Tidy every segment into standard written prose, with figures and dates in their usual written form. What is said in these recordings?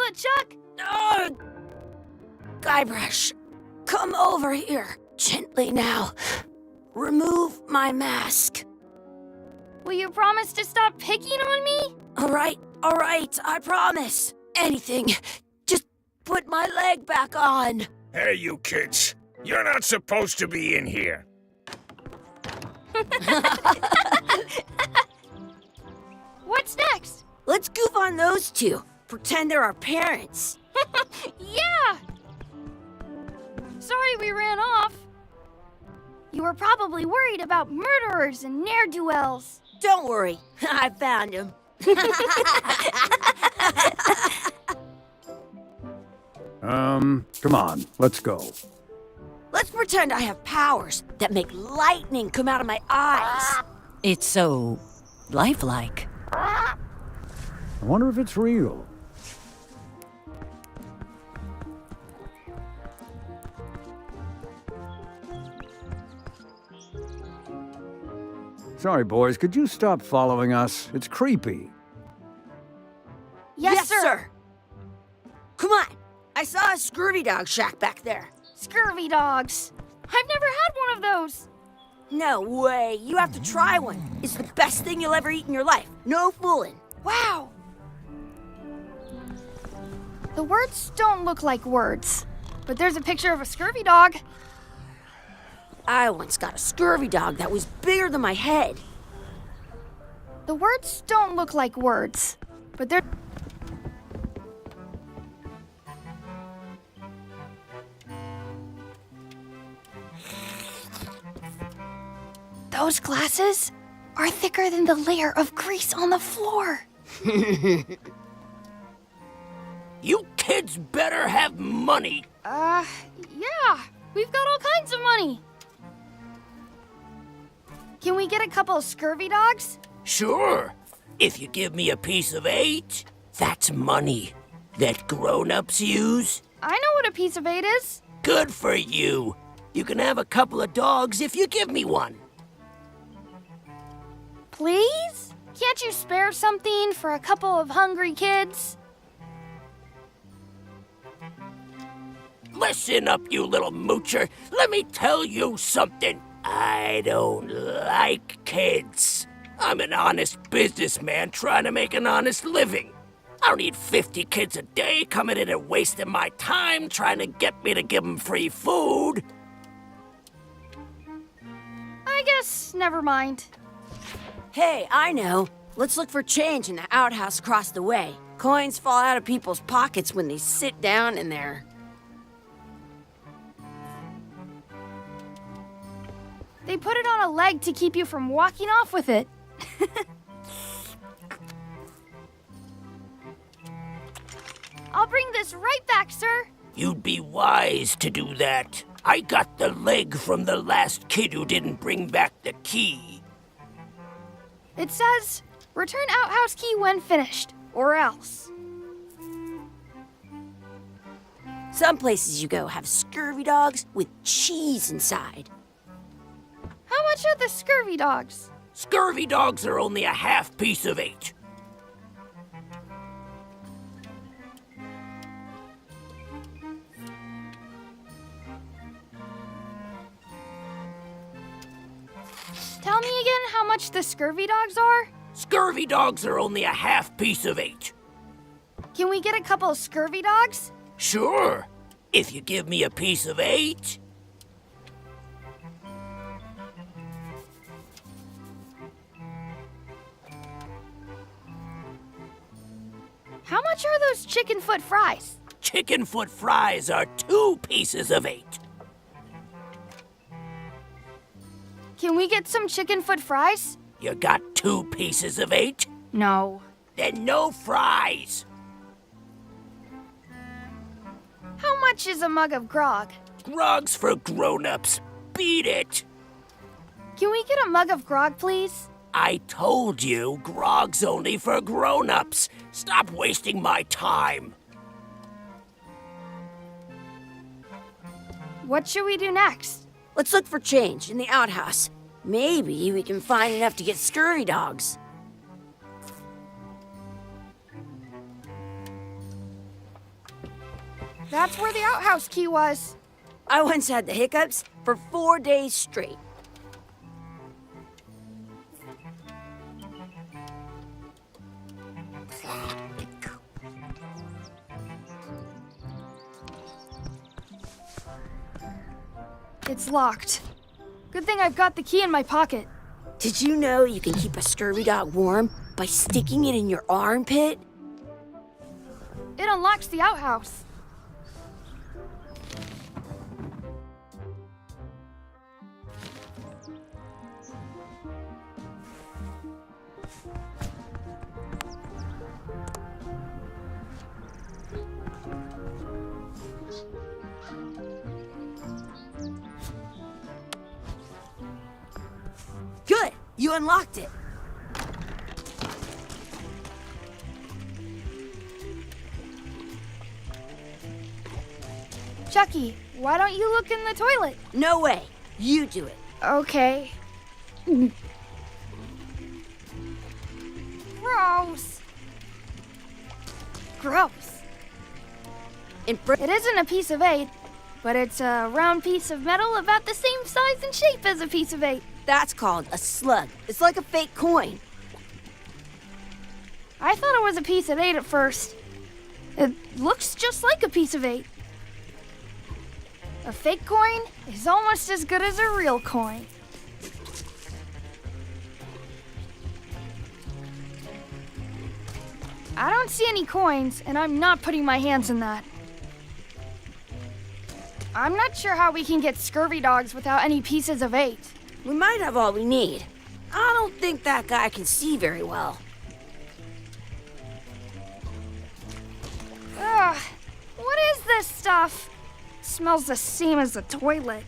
foot, Chuck? Guybrush, come over here. Gently now. Remove my mask. Will you promise to stop picking on me? All right, I promise. Anything. Just put my leg back on. Hey, you kids. You're not supposed to be in here. What's next? Let's goof on those two. Pretend they're our parents. Yeah! Sorry we ran off. You were probably worried about murderers and ne'er-do-wells. Don't worry, I found him. Come on, let's go. Let's pretend I have powers that make lightning come out of my eyes. It's so lifelike. I wonder if it's real. Sorry, boys, could you stop following us? It's creepy. Yes, sir. Come on, I saw a scurvy dog shack back there. Scurvy dogs. I've never had one of those. No way, you have to try one. It's the best thing you'll ever eat in your life. No fooling. Wow. The words don't look like words, but there's a picture of a scurvy dog. I once got a scurvy dog that was bigger than my head. The words don't look like words, but they're... Those glasses are thicker than the layer of grease on the floor. You kids better have money. Yeah. We've got all kinds of money. Can we get a couple of scurvy dogs? Sure. If you give me a piece of 8, that's money that grown-ups use. I know what a piece of 8 is. Good for you. You can have a couple of dogs if you give me one. Please? Can't you spare something for a couple of hungry kids? Listen up, you little moocher. Let me tell you something. I don't like kids. I'm an honest businessman trying to make an honest living. I don't need 50 kids a day coming in and wasting my time trying to get me to give them free food. I guess never mind. Hey, I know. Let's look for change in the outhouse across the way. Coins fall out of people's pockets when they sit down in there. They put it on a leg to keep you from walking off with it. I'll bring this right back, sir. You'd be wise to do that. I got the leg from the last kid who didn't bring back the key. It says, return outhouse key when finished, or else. Some places you go have scurvy dogs with cheese inside. How much are the scurvy dogs? Scurvy dogs are only a half piece of 8. Tell me again how much the scurvy dogs are? Scurvy dogs are only a half piece of 8. Can we get a couple of scurvy dogs? Sure. If you give me a piece of 8. How much are those chicken foot fries? Chicken foot fries are 2 pieces of 8. Can we get some chicken foot fries? You got 2 pieces of 8? No. Then no fries. How much is a mug of grog? Grog's for grown-ups. Beat it. Can we get a mug of grog, please? I told you, grog's only for grown-ups. Stop wasting my time. What should we do next? Let's look for change in the outhouse. Maybe we can find enough to get scurvy dogs. That's where the outhouse key was. I once had the hiccups for 4 days straight. It's locked. Good thing I've got the key in my pocket. Did you know you can keep a scurvy dog warm by sticking it in your armpit? It unlocks the outhouse. Good, you unlocked it. Chucky, why don't you look in the toilet? No way, you do it. Okay. Gross. Gross. It isn't a piece of 8, but it's a round piece of metal about the same size and shape as a piece of 8. That's called a slug. It's like a fake coin. I thought it was a piece of 8 at first. It looks just like a piece of 8. A fake coin is almost as good as a real coin. I don't see any coins, and I'm not putting my hands in that. I'm not sure how we can get scurvy dogs without any pieces of 8. We might have all we need. I don't think that guy can see very well. Ugh, what is this stuff? Smells the same as the toilet.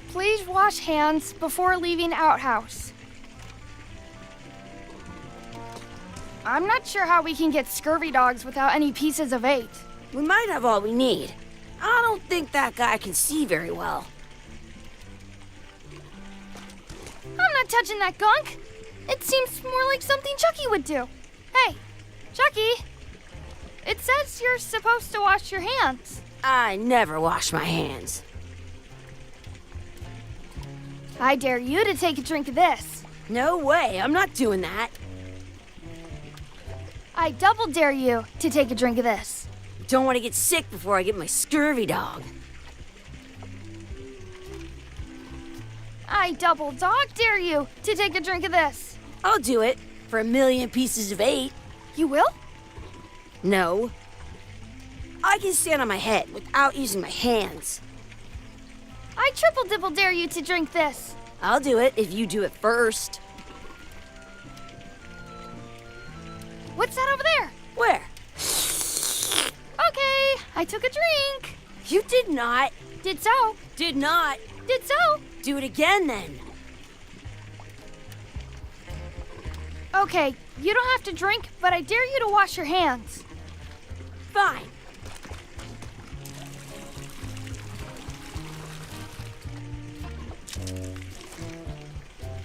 Please wash hands before leaving outhouse. I'm not sure how we can get scurvy dogs without any pieces of 8. We might have all we need. I don't think that guy can see very well. I'm not touching that gunk. It seems more like something Chucky would do. Hey, Chucky, it says you're supposed to wash your hands. I never wash my hands. I dare you to take a drink of this. No way, I'm not doing that. I double dare you to take a drink of this. Don't want to get sick before I get my scurvy dog. I double dog dare you to take a drink of this. I'll do it for 1,000,000 pieces of 8. You will? No. I can stand on my head without using my hands. I triple dibble dare you to drink this. I'll do it if you do it first. What's that over there? Where? Okay, I took a drink. You did not. Did so. Did not. Did so. Do it again then. Okay, you don't have to drink, but I dare you to wash your hands. Fine.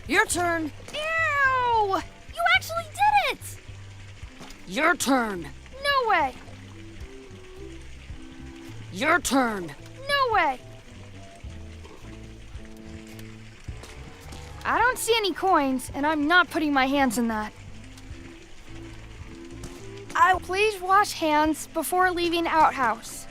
Your turn. Ew! You actually did it! Your turn. No way. Your turn. No way. I don't see any coins, and I'm not putting my hands in that. Please wash hands before leaving outhouse.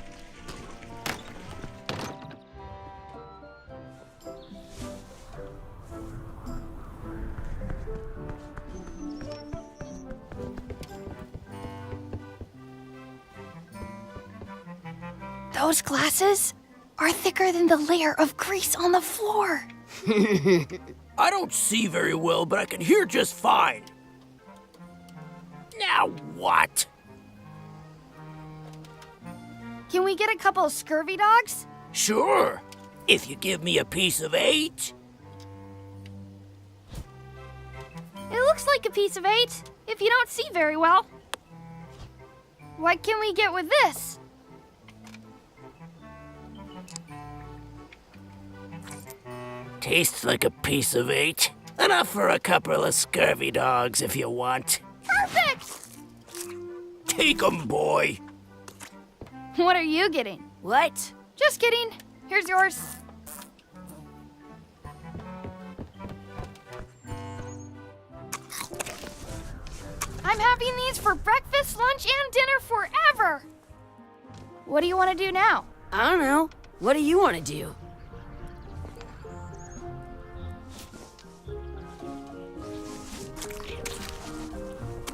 Those glasses are thicker than the layer of grease on the floor. I don't see very well, but I can hear just fine. Now what? Can we get a couple of scurvy dogs? Sure, if you give me a piece of 8. It looks like a piece of 8, if you don't see very well. What can we get with this? Tastes like a piece of 8. Enough for a couple of scurvy dogs if you want. Perfect! Take 'em, boy. What are you getting? What? Just kidding. Here's yours. I'm having these for breakfast, lunch, and dinner forever. What do you want to do now? I don't know. What do you want to do?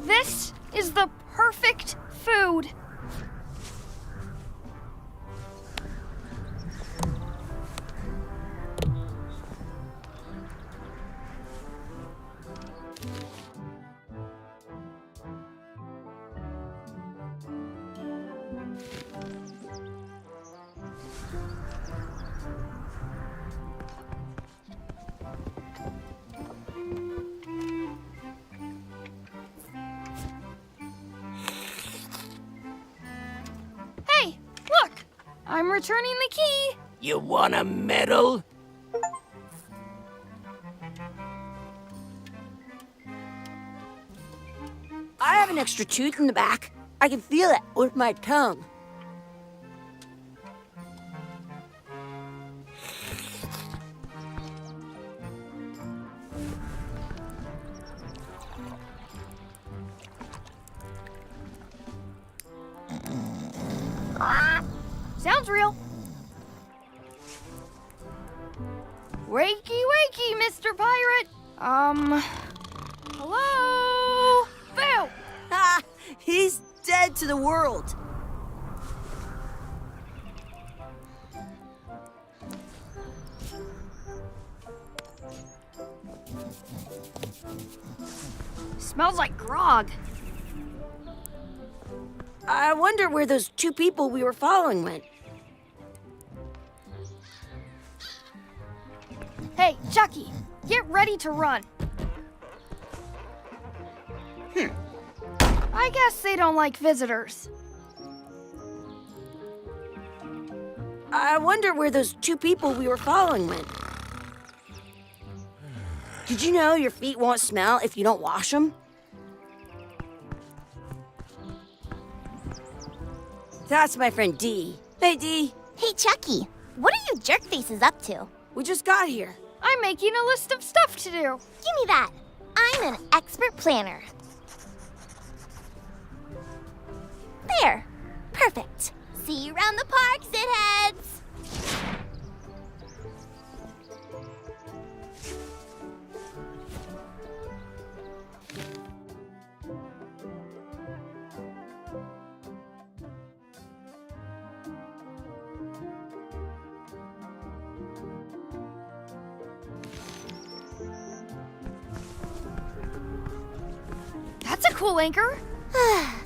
This is the perfect food. Hey, look! I'm returning the key. You want a medal? I have an extra tooth in the back. I can feel it with my tongue. Sounds real. Wakey, wakey, Mr. Pirate. Hello? Boo! Ha! He's dead to the world. Smells like grog. I wonder where those two people we were following went. Hey, Chucky, get ready to run. I guess they don't like visitors. I wonder where those two people we were following went. Did you know your feet won't smell if you don't wash them? That's my friend Dee. Hey, Dee. Hey, Chucky, what are you jerk faces up to? We just got here. I'm making a list of stuff to do. Give me that. I'm an expert planner. There. Perfect. See you around the park, shitheads. That's a cool anchor.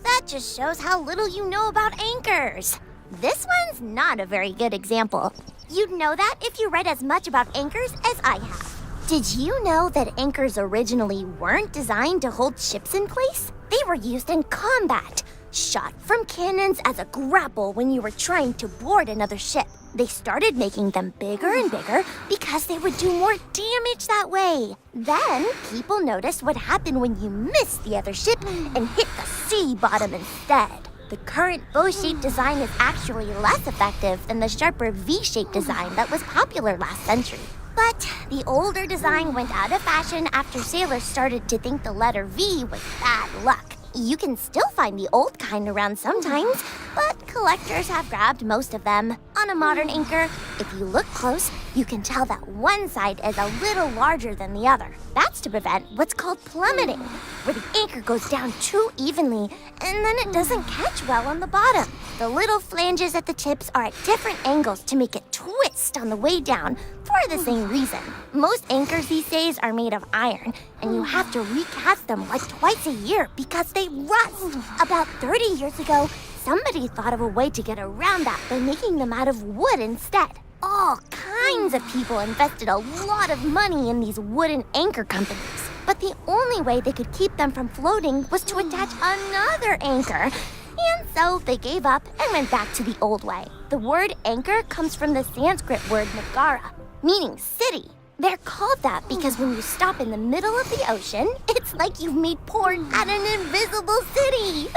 That just shows how little you know about anchors. This one's not a very good example. You'd know that if you read as much about anchors as I have. Did you know that anchors originally weren't designed to hold ships in place? They were used in combat, shot from cannons as a grapple when you were trying to board another ship. They started making them bigger and bigger because they would do more damage that way. Then, people noticed what happened when you missed the other ship and hit the sea bottom instead. The current bow-shaped design is actually less effective than the sharper V-shaped design that was popular last century. But the older design went out of fashion after sailors started to think the letter V was bad luck. You can still find the old kind around sometimes, but collectors have grabbed most of them. On a modern anchor, if you look close, you can tell that one side is a little larger than the other. That's to prevent what's called plummeting, where the anchor goes down too evenly and then it doesn't catch well on the bottom. The little flanges at the tips are at different angles to make it twist on the way down for the same reason. Most anchors these days are made of iron, and you have to recast them like twice a year because they rust. About 30 years ago, somebody thought of a way to get around that by making them out of wood instead. All kinds of people invested a lot of money in these wooden anchor companies. But the only way they could keep them from floating was to attach another anchor. And so they gave up and went back to the old way. The word anchor comes from the Sanskrit word nagara, meaning city. They're called that because when you stop in the middle of the ocean, it's like you've made port at an invisible city.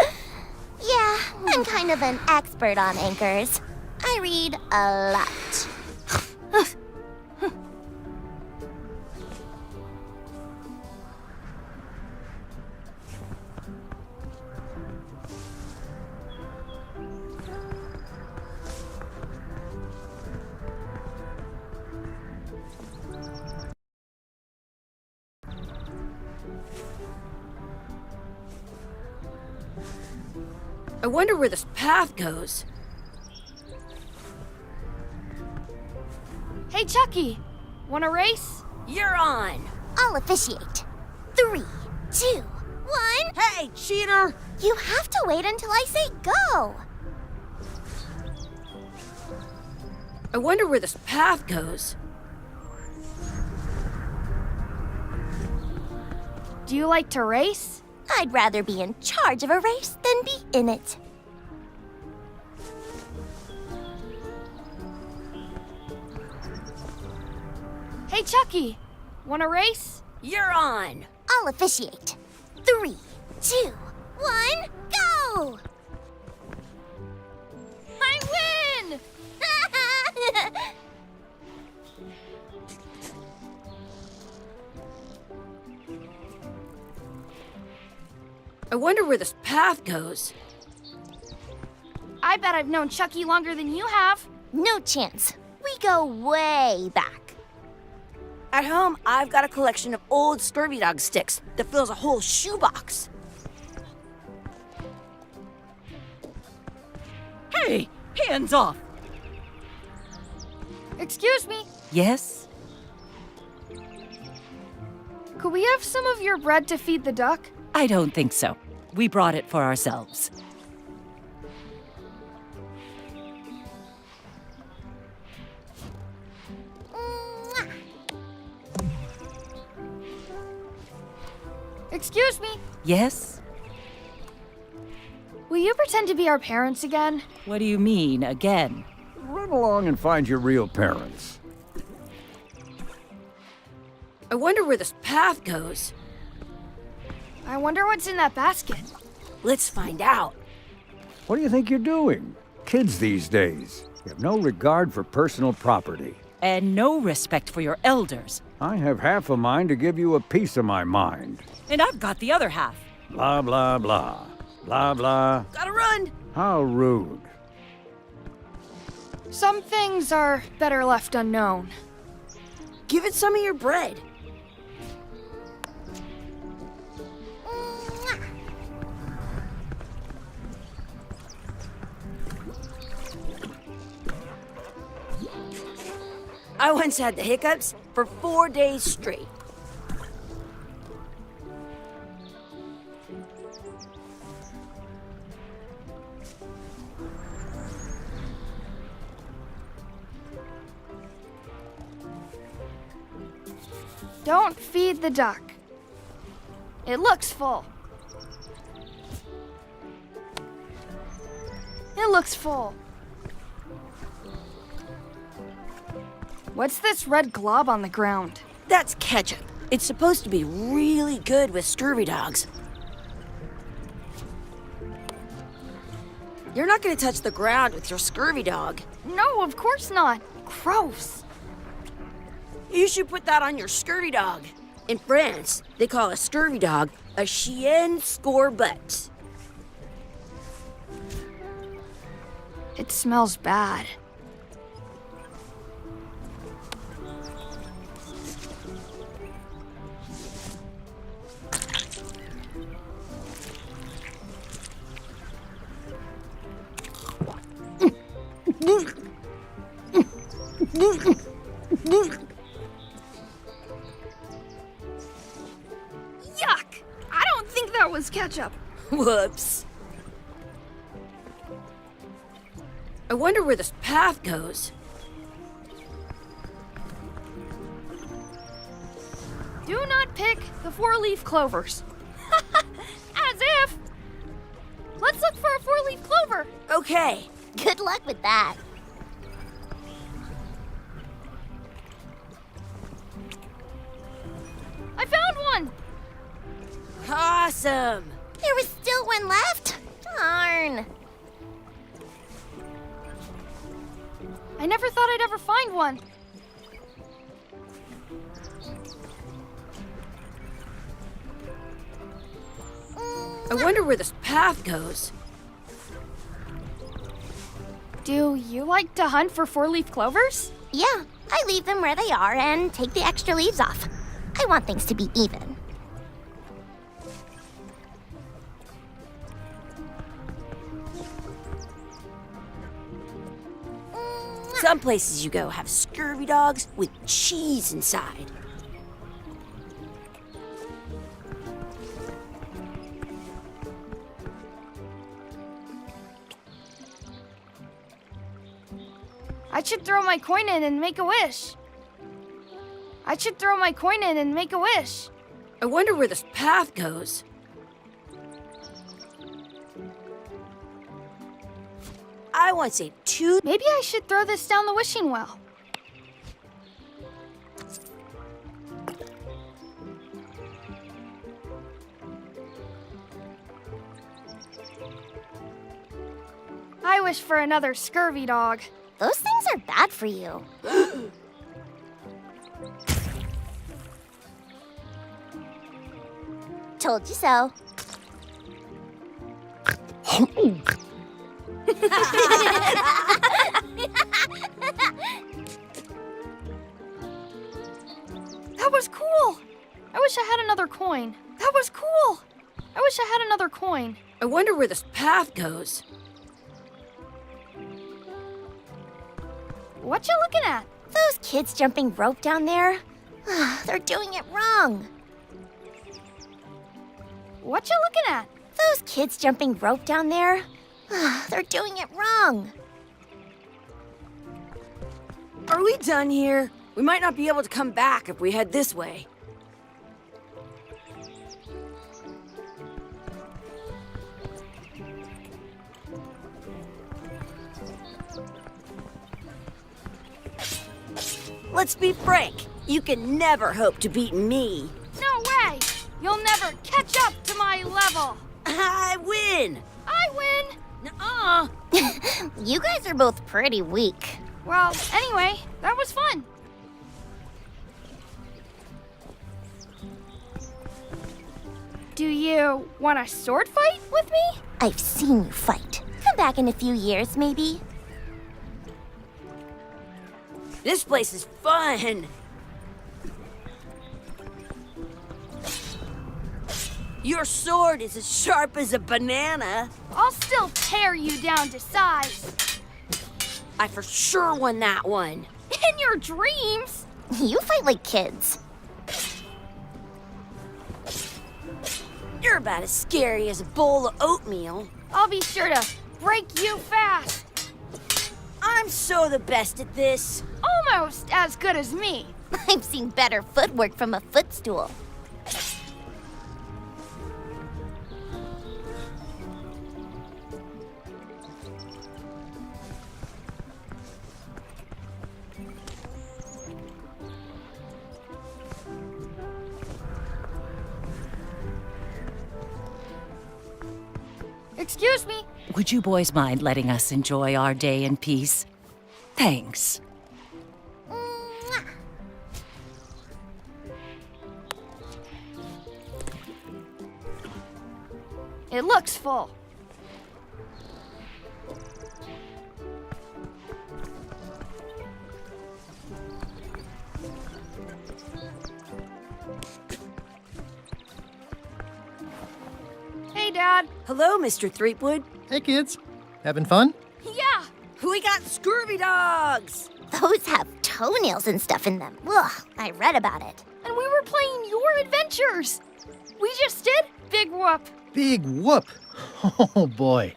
Yeah, I'm kind of an expert on anchors. I read a lot. I wonder where this path goes. Hey, Chucky, want a race? You're on. I'll officiate. 3, 2, 1. Hey, cheater! You have to wait until I say go. I wonder where this path goes. Do you like to race? I'd rather be in charge of a race than be in it. Hey, Chucky, want a race? You're on. I'll officiate. 3, 2, 1, go! I win! I wonder where this path goes. I bet I've known Chucky longer than you have. No chance. We go way back. At home, I've got a collection of old scurvy dog sticks that fills a whole shoebox. Hey, hands off. Excuse me, Yes? could we have some of your bread to feed the duck? I don't think so. We brought it for ourselves. Mwah. Excuse me, Yes? will you pretend to be our parents again? What do you mean, again? Run along and find your real parents. I wonder where this path goes. I wonder what's in that basket. Let's find out. What do you think you're doing? Kids these days. You have no regard for personal property. And no respect for your elders. I have half a mind to give you a piece of my mind. And I've got the other half. Blah, blah, blah. Blah, blah. Gotta run. How rude. Some things are better left unknown. Give it some of your bread. Mwah. I once had the hiccups for 4 days straight. Don't feed the duck. It looks full. It looks full. What's this red glob on the ground? That's ketchup. It's supposed to be really good with scurvy dogs. You're not gonna touch the ground with your scurvy dog. No, of course not. Gross. You should put that on your scurvy dog. In France, they call a scurvy dog a chien scorbut. It smells bad. Yuck! I don't think that was ketchup. Whoops. I wonder where this path goes. Do not pick the 4-leaf clovers. As if! Let's look for a 4-leaf clover. Okay. Good luck with that. I found one! Awesome. There was still one left. Darn. I never thought I'd ever find one. I wonder where this path goes. Do you like to hunt for four-leaf clovers? Yeah, I leave them where they are and take the extra leaves off. I want things to be even. Some places you go have scurvy dogs with cheese inside. I should throw my coin in and make a wish. I should throw my coin in and make a wish. I wonder where this path goes. I want to say two. Maybe I should throw this down the wishing well. I wish for another scurvy dog. Those things are bad for you. Told you so. That was cool. I wish I had another coin. That was cool. I wish I had another coin. I wonder where this path goes. What you looking at? Those kids jumping rope down there, they're doing it wrong. What you looking at? Those kids jumping rope down there, they're doing it wrong. Are we done here? We might not be able to come back if we head this way. Let's be frank. You can never hope to beat me. No way! You'll never catch up to my level. I win! I win. Nuh-uh. You guys are both pretty weak. Well, anyway, that was fun. Do you want a sword fight with me? I've seen you fight. Come back in a few years, maybe. This place is fun. Your sword is as sharp as a banana. I'll still tear you down to size. I for sure won that one. In your dreams. You fight like kids. You're about as scary as a bowl of oatmeal. I'll be sure to break you fast. I'm so the best at this. Almost as good as me. I've seen better footwork from a footstool. Excuse me. Would you boys mind letting us enjoy our day in peace? Thanks. Mwah. It looks full. Hey, Dad. Hello, Mr. Threepwood. Hey, kids. Having fun? Yeah. We got scurvy dogs. Those have toenails and stuff in them. Ugh, I read about it. And we were playing your adventures. We just did Big Whoop. Big whoop. Oh, boy.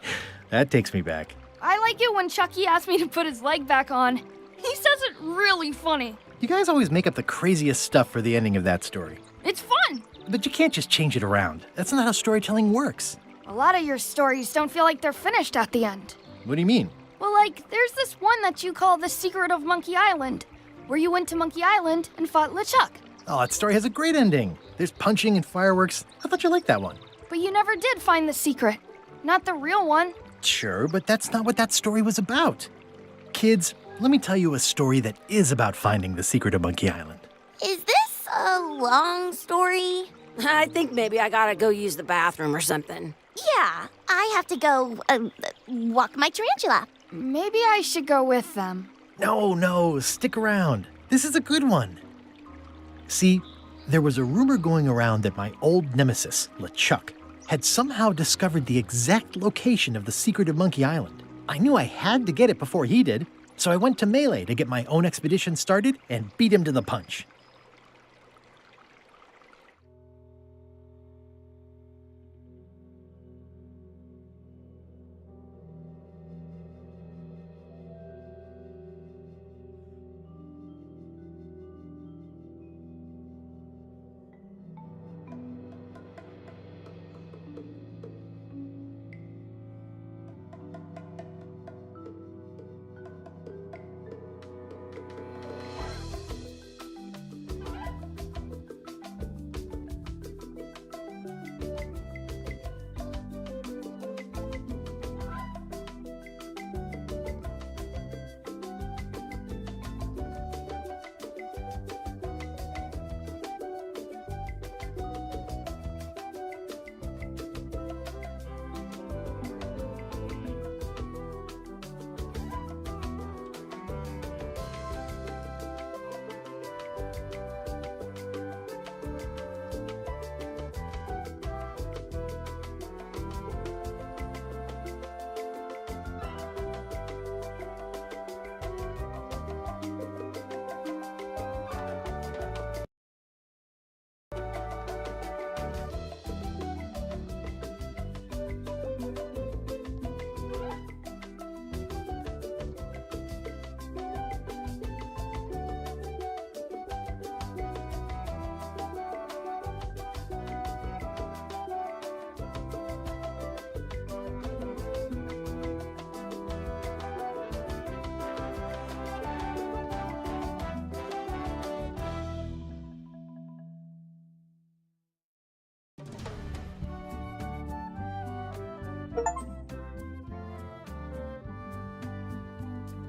That takes me back. I like it when Chucky asked me to put his leg back on. He says it really funny. You guys always make up the craziest stuff for the ending of that story. It's fun. But you can't just change it around. That's not how storytelling works. A lot of your stories don't feel like they're finished at the end. What do you mean? Well, like, there's this one that you call The Secret of Monkey Island, where you went to Monkey Island and fought LeChuck. Oh, that story has a great ending. There's punching and fireworks. I thought you liked that one. But you never did find the secret. Not the real one. Sure, but that's not what that story was about. Kids, let me tell you a story that is about finding the secret of Monkey Island. Is this a long story? I think maybe I gotta go use the bathroom or something. Yeah, I have to go walk my tarantula. Maybe I should go with them. No, stick around. This is a good one. See, there was a rumor going around that my old nemesis, LeChuck, had somehow discovered the exact location of the secret of Monkey Island. I knew I had to get it before he did, so I went to Melee to get my own expedition started and beat him to the punch.